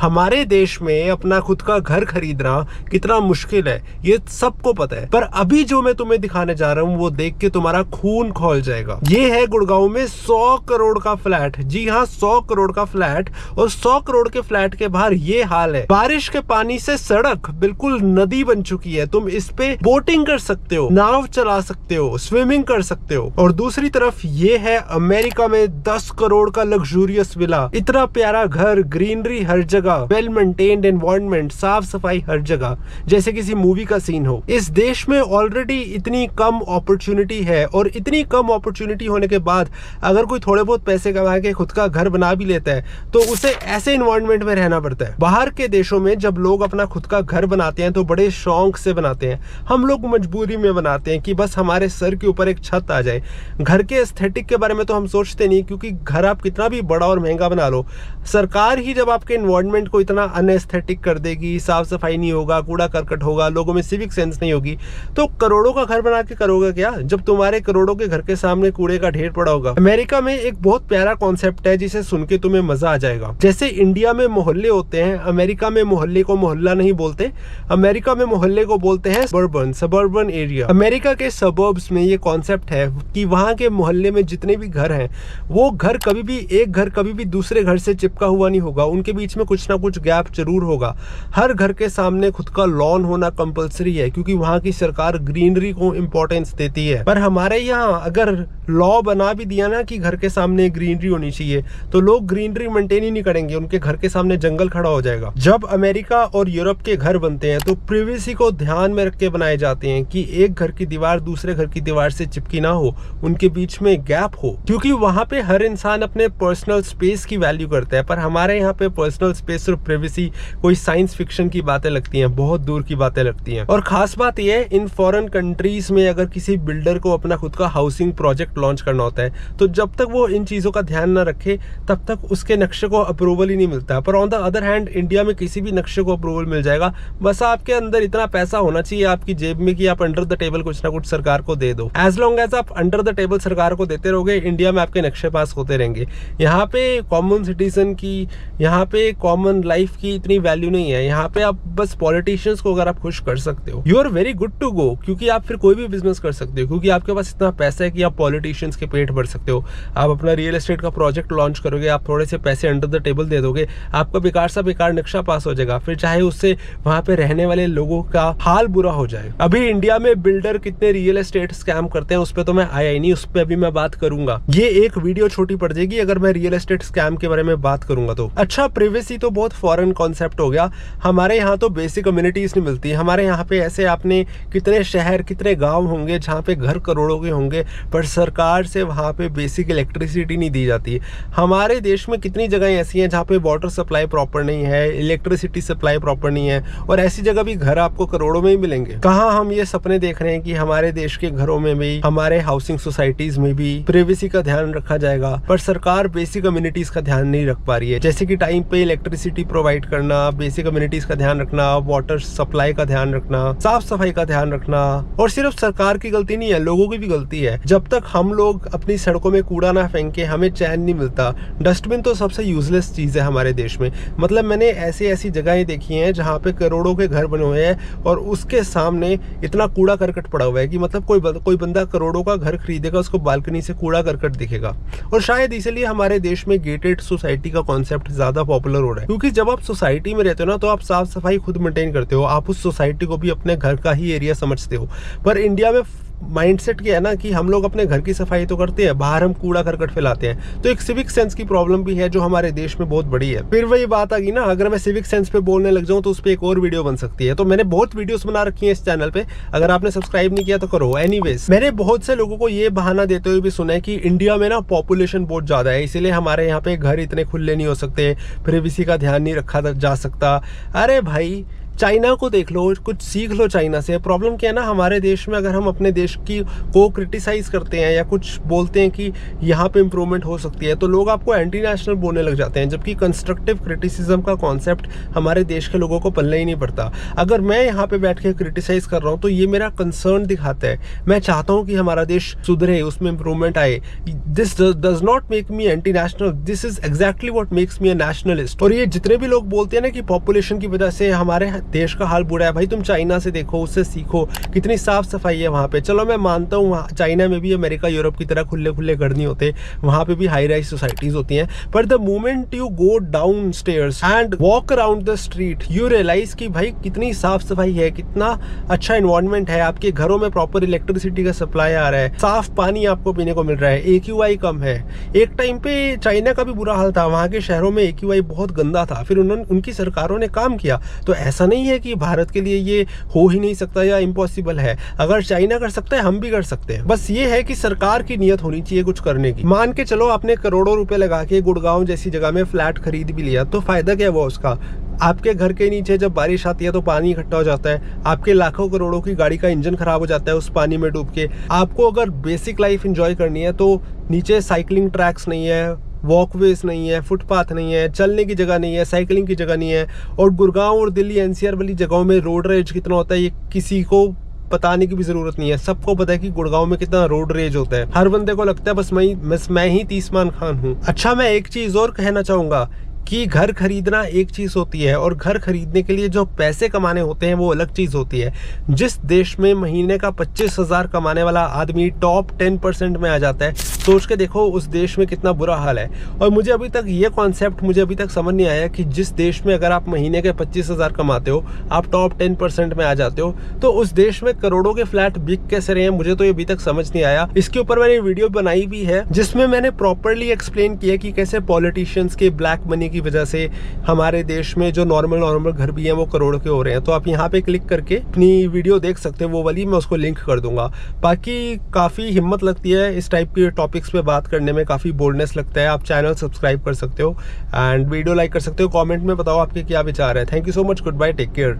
हमारे देश में अपना खुद का घर खरीदना कितना मुश्किल है ये सबको पता है, पर अभी जो मैं तुम्हें दिखाने जा रहा हूँ वो देख के तुम्हारा खून खौल जाएगा। ये है गुड़गांव में 100 करोड़ का फ्लैट। जी हाँ, 100 करोड़ का फ्लैट। और 100 करोड़ के फ्लैट के बाहर ये हाल है। बारिश के पानी से सड़क बिल्कुल नदी बन चुकी है। तुम इस पे बोटिंग कर सकते हो, नाव चला सकते हो, स्विमिंग कर सकते हो। और दूसरी तरफ ये है अमेरिका में 10 करोड़ का लग्जूरियस विला। इतना प्यारा घर, ग्रीनरी हर जगह, वेल मेंटेन्ड एनवायरनमेंट, साफ सफाई हर जगह, जैसे किसी मूवी का सीन हो। इस देश में ऑलरेडी इतनी कम अपॉर्चुनिटी है, और इतनी कम अपॉर्चुनिटी होने के बाद अगर कोई थोड़े बहुत पैसे कमा के खुद का घर बना भी लेता है तो उसे ऐसे एनवायरनमेंट में रहना पड़ता है। बाहर के देशों में जब लोग अपना खुद का घर बनाते हैं तो बड़े शौक से बनाते हैं। हम लोग मजबूरी में बनाते हैं कि बस हमारे सर के ऊपर एक छत आ जाए। घर के एस्थेटिक के बारे में तो हम सोचते नहीं, क्योंकि घर आप कितना भी बड़ा और महंगा बना लो, सरकार ही जब आपके एनवायरनमेंट को इतना अनएस्थेटिक कर देगी, साफ सफाई नहीं होगा, कूड़ा करकट होगा, लोगों में सिविक सेंस नहीं होगी, तो करोड़ों का घर बना के करोगे क्या जब तुम्हारे करोड़ों के घर के सामने कूड़े का ढेर पड़ा होगा। अमेरिका में एक बहुत प्यारा कॉन्सेप्ट है जिसे सुन के तुम्हें मजा आ जाएगा। जैसे इंडिया में मोहल्ले होते हैं, अमेरिका में मोहल्ले को मोहल्ला नहीं बोलते, अमेरिका में मोहल्ले को बोलते हैं सबर्बन एरिया। अमेरिका के सबर्ब्स में ये कॉन्सेप्ट है कि वहां के मोहल्ले में जितने भी घर हैं वो घर कभी भी एक घर कभी भी दूसरे घर से चिपका हुआ नहीं होगा, उनके बीच में कुछ ना कुछ गैप जरूर होगा। हर घर के सामने खुद का लॉन होना कंपलसरी है, क्योंकि वहां की सरकार ग्रीनरी को इंपॉर्टेंस देती है। पर हमारे यहाँ अगर लॉ बना भी दिया ना कि घर के सामने ग्रीनरी होनी चाहिए, तो लोग ग्रीनरी मेंटेन ही नहीं करेंगे, उनके घर के सामने जंगल खड़ा हो जाएगा। जब अमेरिका और यूरोप के घर बनते हैं तो प्रिवेसी को ध्यान में रख के बनाए जाते हैं कि एक घर की दीवार दूसरे घर की दीवार से चिपकी ना हो, उनके बीच में गैप हो, क्योंकि वहां पे हर इंसान अपने पर्सनल स्पेस की वैल्यू करता है। पर हमारे यहाँ पे पर्सनल स्पेस और प्रिवेसी कोई साइंस फिक्शन की बातें लगती हैं, बहुत दूर की बातें लगती हैं। और खास बात यह है, इन फॉरेन कंट्रीज में अगर किसी बिल्डर को अपना खुद का हाउसिंग प्रोजेक्ट लॉन्च करना होता है तो जब तक वो इन चीजों का ध्यान ना रखे तब तक उसके नक्शे को अप्रूवल ही नहीं मिलता। पर on the other hand India में किसी भी नक्शे को अप्रूवल मिल जाएगा, बस आपके अंदर इतना पैसा होना चाहिए आपकी जेब में कि आप अंडर द टेबल कुछ ना कुछ सरकार को दे दो। एज लॉन्ग एज आप अंडर द टेबल सरकार को देते रहोगे, इंडिया में आपके नक्शे पास होते रहेंगे। यहाँ पे कॉमन सिटीजन की, यहाँ पे कॉमन लाइफ की इतनी वैल्यू नहीं है। यहाँ पे आप बस पॉलिटिशियंस को अगर आप खुश कर सकते हो, you are very good to go, क्योंकि आप फिर कोई भी बिजनेस कर सकते हो, क्योंकि आपके पास इतना पैसा है कि आप पॉलिटिशियंस के पेट भर सकते हो। आप अपना रियल एस्टेट का प्रोजेक्ट लॉन्च करोगे, आप थोड़े से पैसे अंडर द टेबल दे दोगे, आपका बेकार सा बेकार नक्शा पास हो जाएगा, फिर चाहे उससे वहां पे रहने वाले लोगों का हाल बुरा हो जाए। अभी इंडिया में बिल्डर कितने रियल एस्टेट स्कैम करते हैं उस पर तो मैं आया ही नहीं, उस पर अभी मैं बात करूंगा। ये एक वीडियो छोटी पड़ जाएगी अगर मैं रियल एस्टेट स्कैम के बारे में बात करूंगा तो। अच्छा, प्रिवेसी तो बहुत फॉरेन कॉन्सेप्ट हो गया, हमारे यहाँ तो बेसिक कम्युनिटीज नहीं मिलती। हमारे यहाँ पे ऐसे आपने कितने शहर कितने गांव होंगे जहाँ पे घर करोड़ों के होंगे, पर सरकार से वहाँ पे बेसिक इलेक्ट्रिसिटी नहीं दी जाती। हमारे देश में कितनी जगह ऐसी हैं जहाँ पे वाटर सप्लाई प्रॉपर नहीं है, इलेक्ट्रिसिटी सप्लाई प्रॉपर नहीं है, और ऐसी जगह भी घर आपको करोड़ों में ही मिलेंगे। कहाँ हम ये सपने देख रहे हैं कि हमारे देश के घरों में भी, हमारे हाउसिंग सोसाइटीज में भी प्रिवेसी का ध्यान रखा जाएगा, पर सरकार बेसिक कम्युनिटीज का ध्यान नहीं रख पा रही है। जैसे कि टाइम पे इलेक्ट्रिसिटी प्रोवाइड करना, बेसिक कम्युनिटीज का ध्यान रखना, वाटर सप्लाई का ध्यान रखना, साफ सफाई का ध्यान रखना। और सिर्फ सरकार की गलती नहीं है, लोगों की भी गलती है। जब तक हम लोग अपनी सड़कों में कूड़ा ना फेंके हमें चैन नहीं मिलता। डस्टबिन तो सबसे यूजलेस चीज है हमारे देश में। मतलब मैंने ऐसी जगहें देखी हैं जहाँ पे करोड़ों के घर बने हुए हैं और उसके सामने इतना कूड़ा करकट पड़ा हुआ है कि मतलब कोई बंदा करोड़ों का घर खरीदेगा, उसको बालकनी से कूड़ा करकट दिखेगा। और शायद इसीलिए हमारे देश में गेटेड सोसाइटी का कॉन्सेप्ट ज्यादा पॉपुलर हो रहा है, क्योंकि जब आप सोसाइटी में रहते हो ना तो आप साफ सफाई खुद मेंटेन करते हो, आप उस सोसाइटी को भी अपने घर का ही एरिया समझते हो। पर इंडिया में माइंडसेट क्या है ना कि हम लोग अपने घर की सफाई तो करते हैं, बाहर हम कूड़ा करकट फैलाते हैं। तो एक सिविक सेंस की प्रॉब्लम भी है जो हमारे देश में बहुत बड़ी है। फिर वही बात आ गई ना, अगर मैं सिविक सेंस पे बोलने लग जाऊं तो उस पर एक और वीडियो बन सकती है। तो मैंने बहुत वीडियोस बना रखी है इस चैनल पे, अगर आपने सब्सक्राइब नहीं किया तो करो। एनीवेज, मैंने बहुत से लोगों को ये बहाना देते हुए भी सुना है कि इंडिया में ना पॉपुलेशन बहुत ज्यादा है, इसीलिए हमारे यहाँ पे घर इतने खुले नहीं हो सकते, प्रिवेसी का ध्यान नहीं रखा जा सकता। अरे भाई, चाइना को देख लो, कुछ सीख लो चाइना से। प्रॉब्लम क्या है ना, हमारे देश में अगर हम अपने देश की को क्रिटिसाइज करते हैं या कुछ बोलते हैं कि यहाँ पे इम्प्रूवमेंट हो सकती है, तो लोग आपको एंटी नेशनल बोलने लग जाते हैं, जबकि कंस्ट्रक्टिव क्रिटिसिज्म का कॉन्सेप्ट हमारे देश के लोगों को पल्ले ही नहीं पड़ता। अगर मैं यहाँ पे बैठ के क्रिटिसाइज कर रहा हूँ तो ये मेरा कंसर्न दिखाता है, मैं चाहता हूँ कि हमारा देश सुधरे, उसमें इम्प्रूवमेंट आए। This does not make me anti national, this is exactly what makes me a nationalist. और ये जितने भी लोग बोलते हैं ना कि पॉपुलेशन की वजह से हमारे देश का हाल बुरा है, भाई तुम चाइना से देखो, उससे सीखो, कितनी साफ सफाई है वहाँ पे। चलो मैं मानता हूँ चाइना में भी अमेरिका यूरोप की तरह खुले खुले घर नहीं होते, वहाँ पे भी हाई राइज सोसाइटीज होती हैं, पर the moment you go down stairs and walk around the street you realise कि भाई कितनी साफ सफाई है, कितना अच्छा एनवायरनमेंट है, आपके घरों में प्रॉपर इलेक्ट्रिसिटी का सप्लाई आ रहा है, साफ पानी आपको पीने को मिल रहा है, AQI कम है। एक टाइम पे चाइना का भी बुरा हाल था, वहाँ के शहरों में AQI बहुत गंदा था, फिर उनकी सरकारों ने काम किया। तो ऐसा नहीं है कि भारत के लिए ये हो ही नहीं सकता या इम्पॉसिबल है, अगर चाइना कर सकता है हम भी कर सकते हैं। बस ये है कि सरकार की नीयत होनी चाहिए कुछ करने की। मान के चलो आपने करोड़ों रुपए लगा के गुड़गांव जैसी जगह में फ्लैट खरीद भी लिया, तो फायदा क्या हुआ उसका? आपके घर के नीचे जब बारिश आती है तो पानी इकट्ठा हो जाता है, आपके लाखों करोड़ों की गाड़ी का इंजन खराब हो जाता है उस पानी में डूब के। आपको अगर बेसिक लाइफ एंजॉय करनी है तो नीचे साइकिलिंग ट्रैक्स नहीं है, वॉकवेज नहीं है, फुटपाथ नहीं है, चलने की जगह नहीं है, साइकिलिंग की जगह नहीं है। और गुड़गांव और दिल्ली NCR वाली जगहों में रोड रेज कितना होता है ये किसी को बताने की भी जरूरत नहीं है, सबको पता है कि गुड़गांव में कितना रोड रेज होता है। हर बंदे को लगता है बस मैं ही तीसमान खान हूँ। अच्छा, मैं एक चीज और कहना चाहूंगा कि घर खरीदना एक चीज होती है और घर खरीदने के लिए जो पैसे कमाने होते हैं वो अलग चीज होती है। जिस देश में महीने का 25,000 कमाने वाला आदमी टॉप 10% में आ जाता है, सोच के देखो उस देश में कितना बुरा हाल है। और मुझे अभी तक समझ नहीं आया कि जिस देश में अगर आप महीने के 25,000 कमाते हो, आप टॉप 10% में आ जाते हो, तो उस देश में करोड़ों के फ्लैट बिक कैसे रहे हैं, मुझे तो ये अभी तक समझ नहीं आया। इसके ऊपर मैंने वीडियो बनाई भी है जिसमें मैंने प्रॉपरली एक्सप्लेन किया कि कैसे पॉलिटिशियंस के ब्लैक मनी की वजह से हमारे देश में जो नॉर्मल घर भी हैं वो करोड़ों के हो रहे हैं। तो आप यहाँ पे क्लिक करके अपनी वीडियो देख सकते हैं, वो वाली मैं उसको लिंक कर दूंगा। बाकी काफ़ी हिम्मत लगती है इस टाइप के टॉपिक्स पे बात करने में, काफ़ी बोल्डनेस लगता है। आप चैनल सब्सक्राइब कर सकते हो एंड वीडियो लाइक कर सकते हो। कॉमेंट में बताओ आपके क्या विचार है। Thank you so much, goodbye, take care.